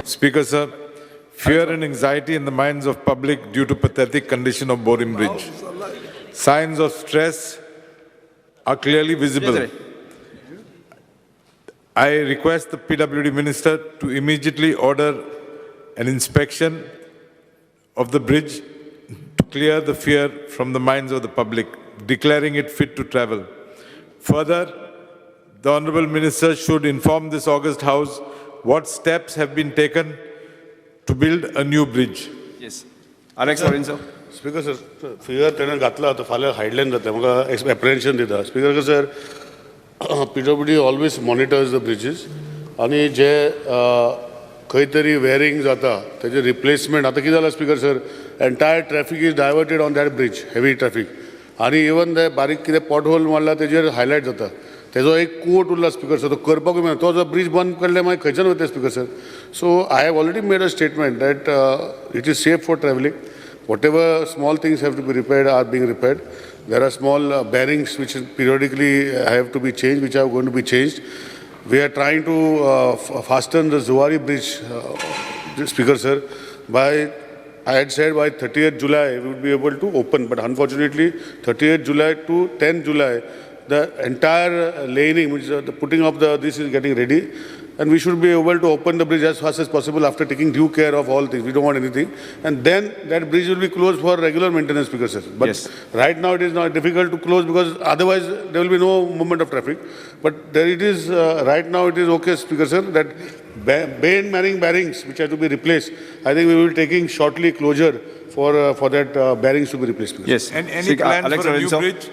Speaker, sir, fear and anxiety in the minds of public due to pathetic condition of Borim Bridge. Signs of stress are clearly visible. I request the PWD Minister to immediately order an inspection of the bridge to clear the fear from the minds of the public, declaring it fit to travel. Further, the Honourable Minister should inform this August House what steps have been taken to build a new bridge. Yes. Alex Borim, sir. Speaker, sir, fear tena gatla to file headline that maka apprehension dida. Speaker, sir, PWD always monitors the bridges. आणि जे खंयतरी wearing जाता तेजे replacement आता कितें जाला Speaker, sir, entire traffic is diverted on that bridge, heavy traffic. आणि even the बारीक कितें pothole मारला तेजेर highlight जाता. तेजो एक कोट उरला Speaker, sir, तो करपाक मेळना. तो जो bridge बंद केल्ले मागीर खंयच्यान वयता Speaker, sir. So I have already made a statement that it is safe for travelling. Whatever small things have to be repaired are being repaired. There are small bearings which periodically have to be changed, which are going to be changed. We are trying to fasten the Zuari Bridge, Speaker, sir. I had said by 30th July we would be able to open, but unfortunately 30th July to 10th July, the entire laning, which is the putting of this is getting ready. And we should be able to open the bridge as fast as possible after taking due care of all things. We don't want anything. And then that bridge will be closed for regular maintenance, Speaker, sir. But yes, right now it is not difficult to close because otherwise there will be no movement of traffic. But there it is, right now it is okay, Speaker, sir, that main bearings which have to be replaced, I think we will be taking shortly closure for that bearings to be replaced. Speaker. Yes. And any plans Alex for a Borim, new sir. bridge?